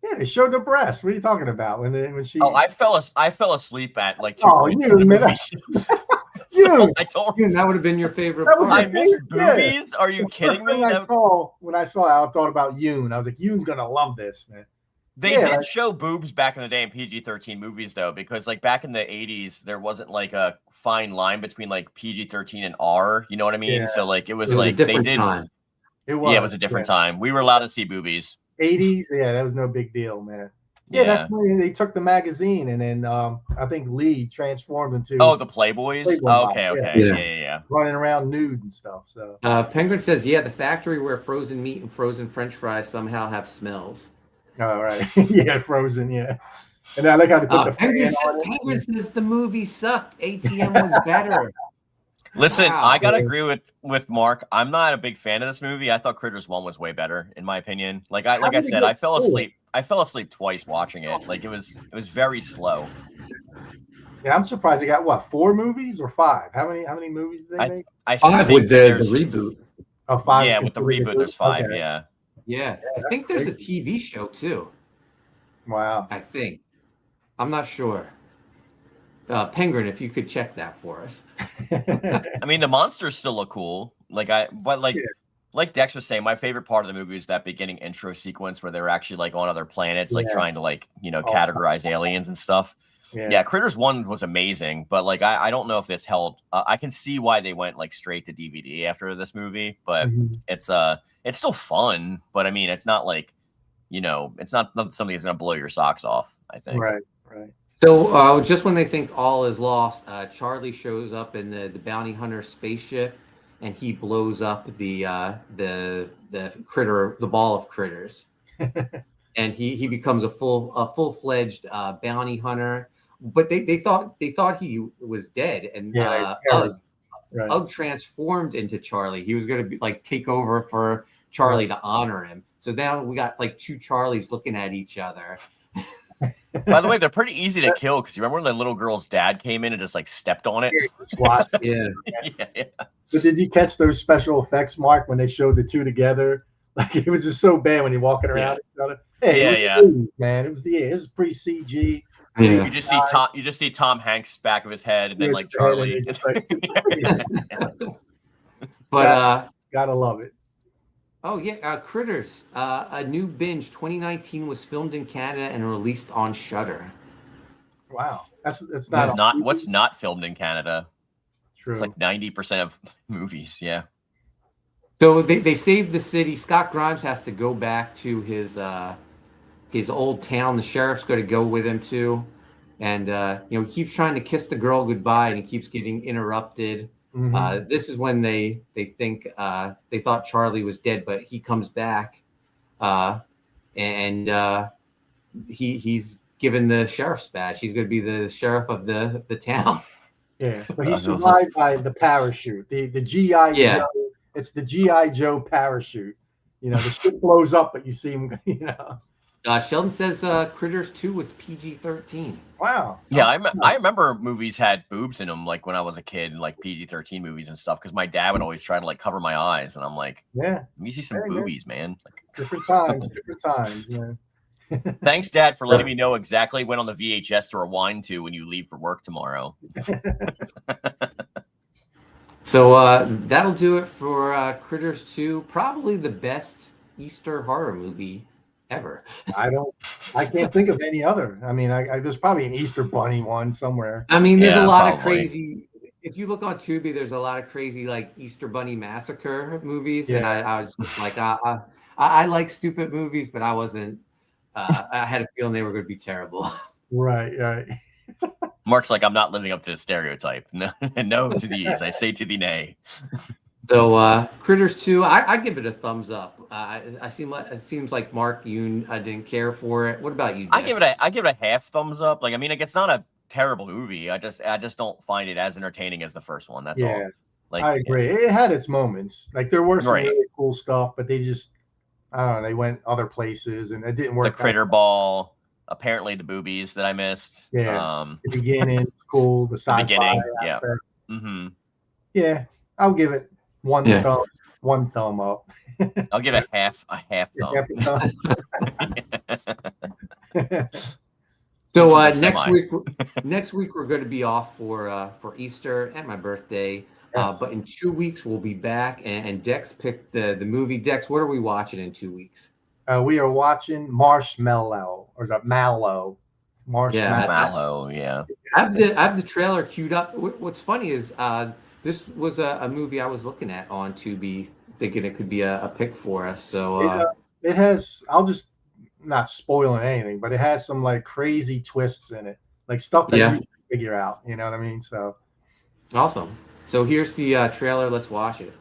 Yeah, they showed the breast. What are you talking about? When she? Oh, I fell asleep at like 2 points. That would have been your favorite part. I missed boobies. Are you kidding me? When I saw it, I thought about Yoon. I was like, Yoon's gonna love this, man. They did show boobs back in the day in PG-13 movies, though, because like back in the 80s, there wasn't like a fine line between like PG-13 and R. You know what I mean? Yeah. So like it was a like different they did. Time. It was a different time. We were allowed to see boobies. 80s, that was no big deal, man. Yeah, that's when they took the magazine, and then I think Lee transformed into the Playboys. Okay, yeah. Running around nude and stuff. So Penguin says, the factory where frozen meat and frozen French fries somehow have smells. All right, yeah, frozen, yeah. And I like how they put the Penguin fan on it. Penguin says the movie sucked. ATM was better. Listen, I gotta agree with Mark. I'm not a big fan of this movie. I thought Critters 1 was way better, in my opinion. Like I said, I fell asleep. I fell asleep twice watching it. Like it was very slow. Yeah, I'm surprised they got 4 movies or 5? How many movies did they make? I think with the reboot. Oh, 5. Yeah, with the reboot, there's 5. Okay. Yeah. Yeah, I think there's a TV show too. Wow. I think. I'm not sure. Penguin, if you could check that for us. I mean, the monsters still look cool. Like Dex was saying, my favorite part of the movie is that beginning intro sequence where they're actually like on other planets, like trying to categorize aliens and stuff. Yeah, Critters 1 was amazing, but like I don't know if this held. I can see why they went like straight to DVD after this movie, but it's still fun. But I mean, it's not like it's not something that's gonna blow your socks off. I think. Right. So just when they think all is lost, Charlie shows up in the bounty hunter spaceship, and he blows up the critter, the ball of critters, and he becomes a full-fledged bounty hunter. But they thought he was dead, and Ugg transformed into Charlie. He was going to take over for Charlie to honor him. So now we got like two Charlies looking at each other. By the way, they're pretty easy to kill because you remember when the little girl's dad came in and just like stepped on it? Yeah. But did you catch those special effects, Mark, when they showed the two together? Like it was just so bad when you're walking around each other. Hey, man, it was it was pre-CG. Yeah. You just see Tom Hanks' back of his head, and then like Charlie. But gotta love it. Oh yeah, Critters, a new binge. 2019 was filmed in Canada and released on Shudder. Wow, that's not what's not filmed in Canada. True. It's like 90% of movies. Yeah. So they saved the city. Scott Grimes has to go back to his old town. The sheriff's going to go with him too, and he keeps trying to kiss the girl goodbye, and he keeps getting interrupted. This is when they think they thought Charlie was dead, but he comes back, and he's given the sheriff's badge. He's going to be the sheriff of the town. Yeah, but he's survived by the parachute, the GI Joe. It's the GI Joe parachute. The ship blows up, but you see him. Sheldon says Critters 2 was PG-13. Wow. Yeah, I remember movies had boobs in them, like when I was a kid, like PG-13 movies and stuff, because my dad would always try to like cover my eyes, and I'm like, let me see some boobies, man. Like, different times, man. Thanks, Dad, for letting me know exactly when on the VHS to rewind to when you leave for work tomorrow. So that'll do it for Critters 2. Probably the best Easter horror movie ever. I can't think of any other. I mean, there's probably an Easter Bunny one somewhere. I mean, there's a lot of crazy. If you look on Tubi, there's a lot of crazy like Easter Bunny massacre movies, and I was just like, I like stupid movies, but I wasn't. I had a feeling they were going to be terrible. Right. Mark's like, I'm not living up to the stereotype. No to these. I say to the nay. So Critters 2, I give it a thumbs up. It seems like Mark, you didn't care for it. What about you, Dex? I give it a half thumbs up. Like, I mean, like, it's not a terrible movie. I just don't find it as entertaining as the first one. That's all. Like, I agree. It had its moments. Like there were some really cool stuff, but they just, I don't know, they went other places and it didn't work. The critter ball, apparently the boobies that I missed. Yeah. The beginning, cool. The sci-fi. Beginning, aspect. Mm-hmm. Yeah, I'll give it one thumb up. I'll give it a half thumb. So next week we're going to be off for Easter and my birthday. Yes. But in 2 weeks we'll be back, and Dex picked the movie. Dex, what are we watching in 2 weeks? We are watching Marshmallow, or is that Mallow? Mallow, yeah. I have the trailer queued up. What's funny is this was a movie I was looking at on Tubi, thinking it could be a pick for us. So it has. I'll just not spoiling anything, but it has some like crazy twists in it, like stuff that you can figure out. You know what I mean? So awesome. So here's the trailer. Let's watch it.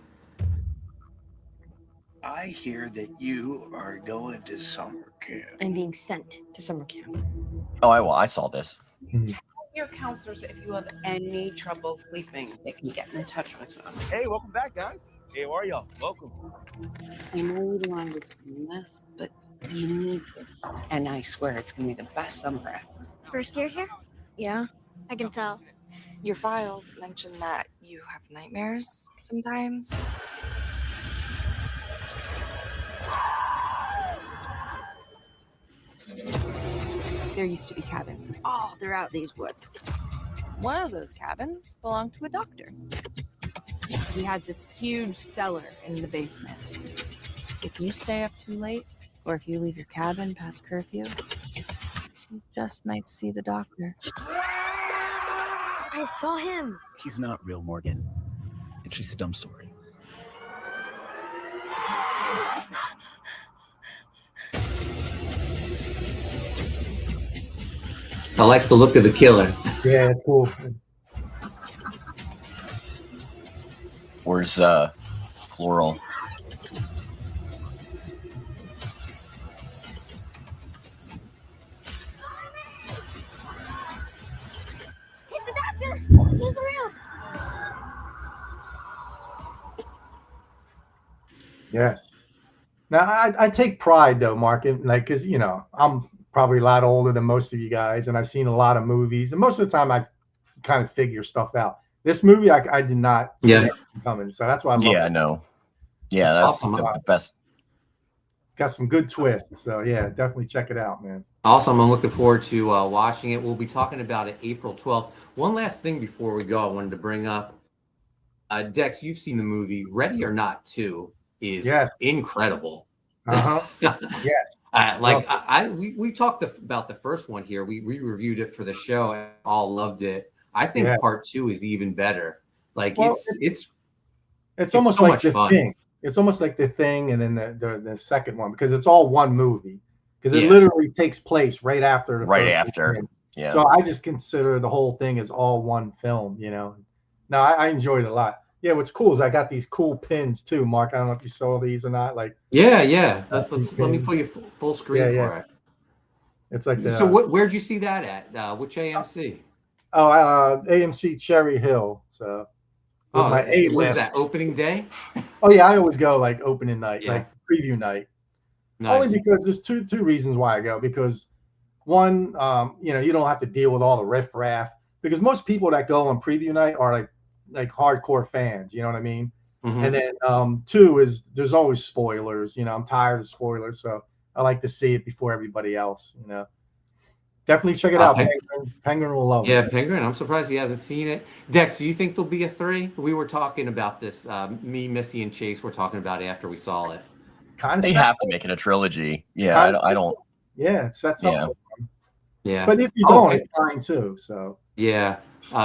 I hear that you are going to summer camp. I'm being sent to summer camp. Oh, I saw this. Tell your counselors if you have any trouble sleeping, they can get in touch with them. Hey, welcome back, guys. Hey, how are y'all? Welcome. I know you don't understand this, but you need this. And I swear it's going to be the best summer ever. First year here? Yeah, I can tell. Your file mentioned that you have nightmares sometimes. There used to be cabins all throughout these woods. One of those cabins belonged to a doctor. He had this huge cellar in the basement. If you stay up too late, or if you leave your cabin past curfew, you just might see the doctor. I saw him. He's not real, Morgan. It's just a dumb story. I like the look of the killer. Yeah, it's cool. Where's Floral? He's the doctor. He's real. Yes. Now I take pride though, Mark, in, like, because I'm probably a lot older than most of you guys, and I've seen a lot of movies, and most of the time I kind of figure stuff out. This movie, I did not see that coming, so that's why I love it. Yeah, no. Yeah, that's awesome. the best. Got some good twists, so yeah, definitely check it out, man. Awesome. I'm looking forward to watching it. We'll be talking about it April 12th. One last thing before we go, I wanted to bring up. Dex, you've seen the movie Ready or Not 2 is incredible. Yes. We talked about the first one here. We reviewed it for the show and all loved it. I think part 2 is even better. Like, well, it's almost so like much the fun. Thing. It's almost like the Thing, and then the second one, because it's all one movie. Because it literally takes place right after the first one. Yeah. So I just consider the whole thing as all one film. No, I enjoyed it a lot. Yeah, what's cool is I got these cool pins too, Mark. I don't know if you saw these or not. Like, let me pull you full screen for it. It's like so. Where'd you see that at? Which AMC? Oh, AMC Cherry Hill. So my A-list. What is that, opening day? Oh yeah, I always go like opening night, like preview night. Nice. Only because there's two reasons why I go. Because one, you don't have to deal with all the riffraff. Because most people that go on preview night are like hardcore fans. You know what I mean? Mm-hmm. And then two is there's always spoilers. I'm tired of spoilers, so I like to see it before everybody else. Definitely check it out. Penguin will love it. Yeah, Penguin. I'm surprised he hasn't seen it. Dex, do you think there'll be a 3? We were talking about this. Me, Missy, and Chase were talking about it after we saw it. They have to make it a trilogy. Yeah, I don't. Yeah, it sets up. Yeah. But if you don't, it's fine too. So. Yeah.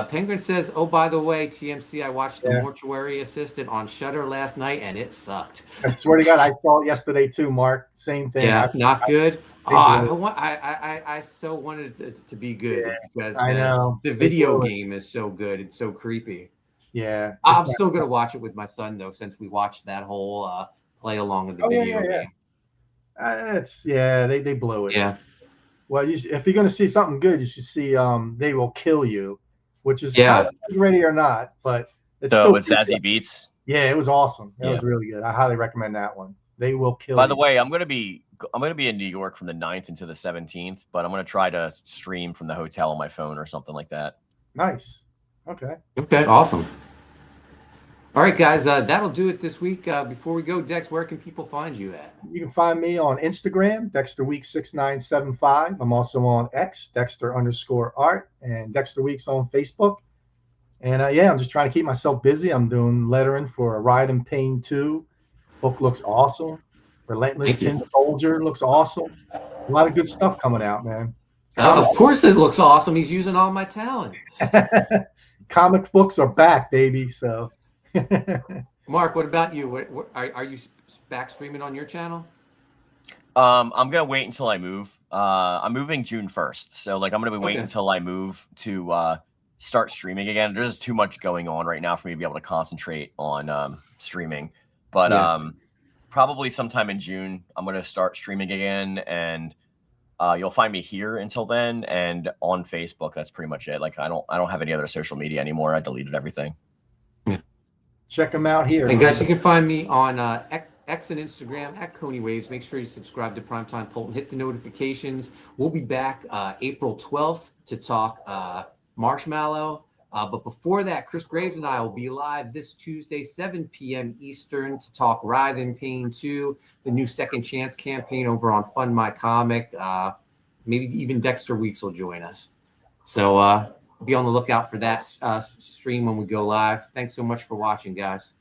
Penguin says, "Oh, by the way, TMC, I watched The Mortuary Assistant on Shudder last night, and it sucked." I swear to God, I saw it yesterday too, Mark. Same thing. Yeah, not good. I so wanted it to be good because I know the video game is so good. It's so creepy. Yeah. I'm still gonna watch it with my son though, since we watched that whole play along with the video game. They blew it. Yeah. Well, if you're gonna see something good, you should see They Will Kill You, which is kind of Ready or Not, but it's still with Zazie Beetz. Yeah, it was awesome. It was really good. I highly recommend that one. They Will Kill You. By the way, I'm gonna be in New York from the 9th into the 17th, but I'm gonna try to stream from the hotel on my phone or something like that. Nice. Okay. Awesome. All right, guys, that'll do it this week. Before we go, Dex, where can people find you at? You can find me on Instagram, DexterWeek6975. I'm also on X, Dexter_art, and Dexter Weeks on Facebook. And I'm just trying to keep myself busy. I'm doing lettering for Ride and Pain 2. Book looks awesome. Relentless Tin Soldier looks awesome. A lot of good stuff coming out, man. Of course it looks awesome. He's using all my talent. Comic books are back, baby. So, Mark, what about you? Are you back streaming on your channel? I'm gonna wait until I move. I'm moving June 1st, so I'm gonna be waiting until I move to start streaming again. There's just too much going on right now for me to be able to concentrate on streaming. But probably sometime in June, I'm gonna start streaming again, and you'll find me here until then, and on Facebook. That's pretty much it. I don't have any other social media anymore. I deleted everything. Check them out here. And guys, you can find me on X and Instagram at Coney Waves. Make sure you subscribe to Primetime Poulton. Hit the notifications. We'll be back April 12th to talk Marshmallow. But before that, Chris Graves and I will be live this Tuesday, 7 p.m. Eastern, to talk Writhe in Pain 2, the new Second Chance campaign over on Fund My Comic. Maybe even Dexter Weeks will join us. So be on the lookout for that stream when we go live. Thanks so much for watching, guys.